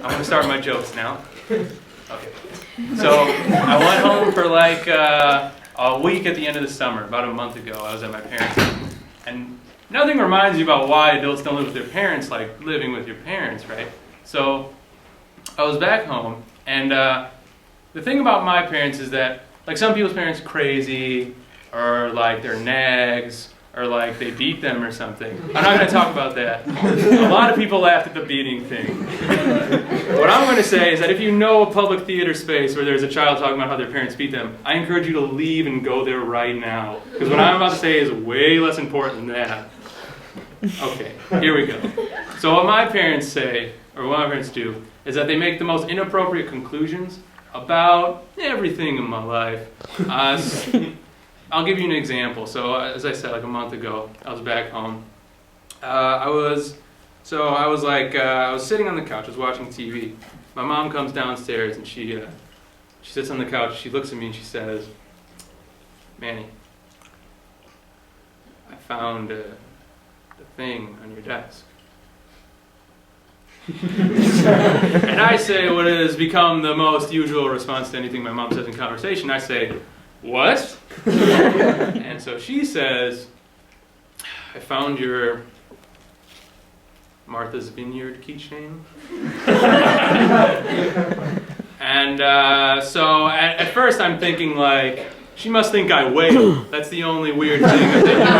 I'm going to start my jokes now. Okay. So I went home for like a week at the end of the summer, about a month ago. I was at my parents' house. And nothing reminds you about why adults don't live with their parents like living with your parents, right? So I was back home, and the thing about my parents is that, like, some people's parents are crazy, or like they're nags, or like they beat them or something. I'm not going to talk about that. A lot of people laughed at the beating thing. What I'm going to say is that if you know a public theater space where there's a child talking about how their parents beat them, I encourage you to leave and go there right now. Because what I'm about to say is way less important than that. Okay, here we go. So what my parents say, or what my parents do, is that they make the most inappropriate conclusions about everything in my life. I'll give you an example. So as I said, like a month ago, I was back home. I was sitting on the couch, I was watching TV. My mom comes downstairs and she sits on the couch, she looks at me and she says, "Manny, I found the thing on your desk." And I say what has become the most usual response to anything my mom says in conversation. I say, "What?" And so she says, "I found your Martha's Vineyard keychain." And so at first I'm thinking, like, she must think I wail. That's the only weird thing that they do at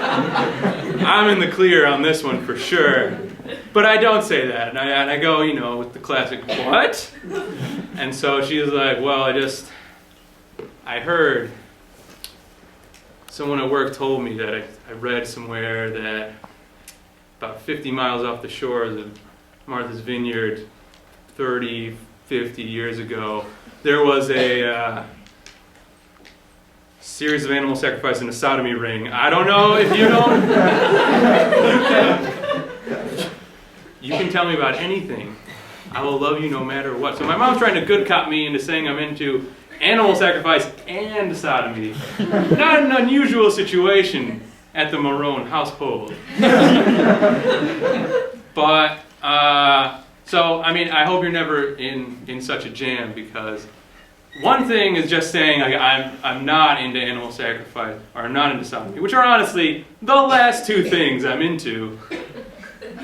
Martha's Vineyard. I'm in the clear on this one for sure. But I don't say that. And I go, with the classic, "What?" And so she was like, "Well, I heard someone at work told me that I read somewhere that about 50 miles off the shores of Martha's Vineyard 30, 50 years ago, there was a series of animal sacrifice in a sodomy ring. I don't know if you don't. You can tell me about anything. I will love you no matter what." So my mom's trying to good cop me into saying I'm into animal sacrifice and sodomy. Not an unusual situation at the Morone household. But, so, I hope you're never in such a jam, because one thing is just saying, like, I'm not into animal sacrifice, or I'm not into sodomy, which are honestly the last two things I'm into.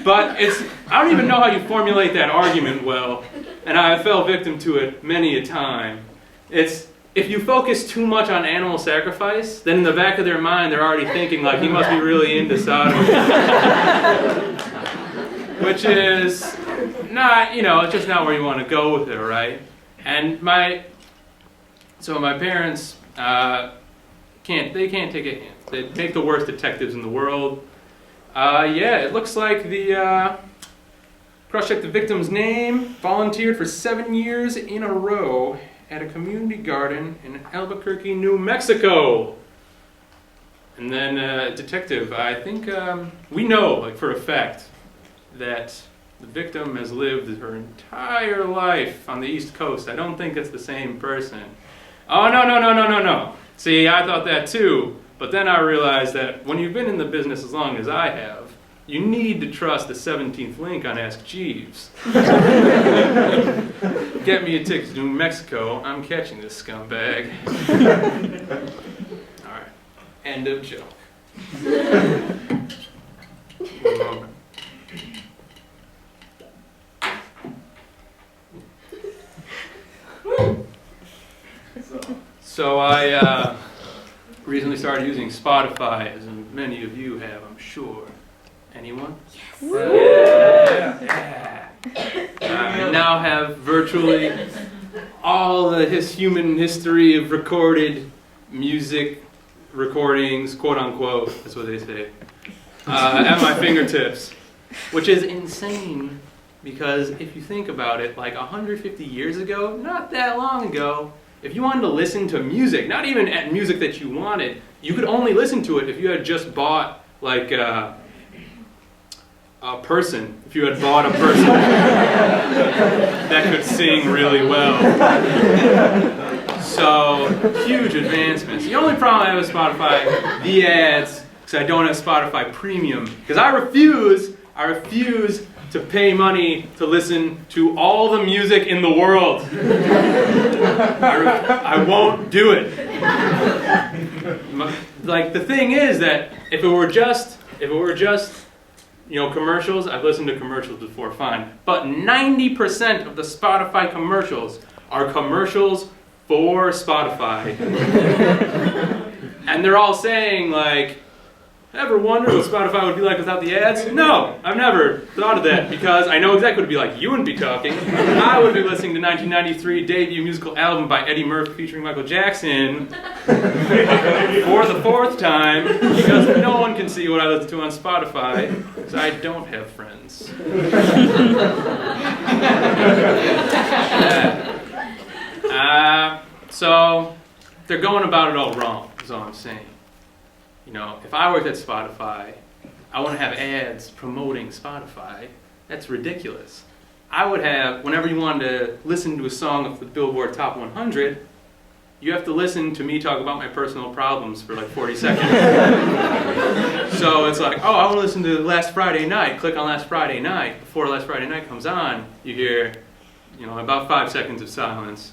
But I don't even know how you formulate that argument well, and I fell victim to it many a time. If you focus too much on animal sacrifice, then in the back of their mind they're already thinking, like, he must be really into sodomy. Which is not, it's just not where you want to go with it, right? And my parents can't take a hint. They make the worst detectives in the world. It looks like cross-check the victim's name, volunteered for 7 years in a row at a community garden in Albuquerque, New Mexico. And then detective, I think we know, like, for a fact, that the victim has lived her entire life on the East Coast. I don't think it's the same person. Oh, no. See, I thought that too, but then I realized that when you've been in the business as long as I have, you need to trust the 17th link on Ask Jeeves. Get me a ticket to New Mexico. I'm catching this scumbag. All right. End of joke. One moment. So I recently started using Spotify, as many of you have, I'm sure. Anyone? Yes. Yeah. I now have virtually all his human history of recorded music recordings, quote unquote, that's what they say, at my fingertips, which is insane, because if you think about it, like 150 years ago, not that long ago, if you wanted to listen to music, not even at music that you wanted, you could only listen to it if you had just bought, like, a person. If you had bought a person that could sing really well. So, huge advancements. The only problem I have with Spotify, the ads, because I don't have Spotify Premium. Because I refuse to pay money to listen to all the music in the world. I won't do it. Like, the thing is that if it were just commercials, I've listened to commercials before, fine. But 90% of the Spotify commercials are commercials for Spotify. And they're all saying, like, ever wonder what Spotify would be like without the ads? No, I've never thought of that because I know exactly what it'd be like. You wouldn't be talking. I would be listening to 1993 debut musical album by Eddie Murphy featuring Michael Jackson for the fourth time because no one can see what I listen to on Spotify because I don't have friends. So they're going about it all wrong, is all I'm saying. You know, if I worked at Spotify, I wouldn't have ads promoting Spotify. That's ridiculous. I would have, whenever you wanted to listen to a song of the Billboard Top 100, you have to listen to me talk about my personal problems for like 40 seconds. So it's like, oh, I want to listen to Last Friday Night. Click on Last Friday Night. Before Last Friday Night comes on, you hear, about 5 seconds of silence.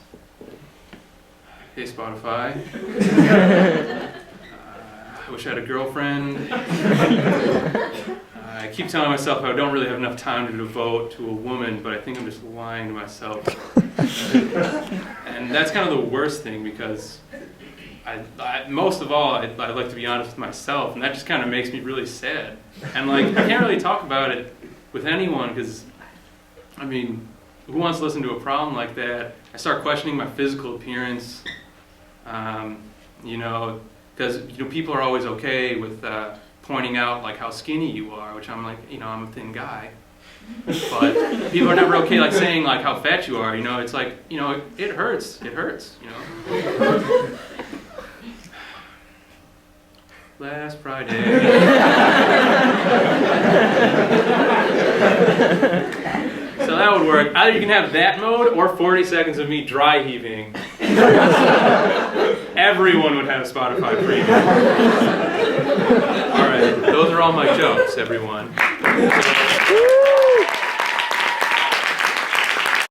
Hey, Spotify. I wish I had a girlfriend. I keep telling myself I don't really have enough time to devote to a woman, but I think I'm just lying to myself. And that's kind of the worst thing because most of all, I like to be honest with myself, and that just kind of makes me really sad. And like, I can't really talk about it with anyone because, I mean, who wants to listen to a problem like that? I start questioning my physical appearance, because people are always okay with pointing out like how skinny you are, which I'm like, I'm a thin guy. But people are never okay like saying like how fat you are. It's like, it hurts. It hurts. Last Friday. So that would work. Either you can have that mode or 40 seconds of me dry heaving. Everyone would have Spotify Premium. All right, those are all my jokes, everyone.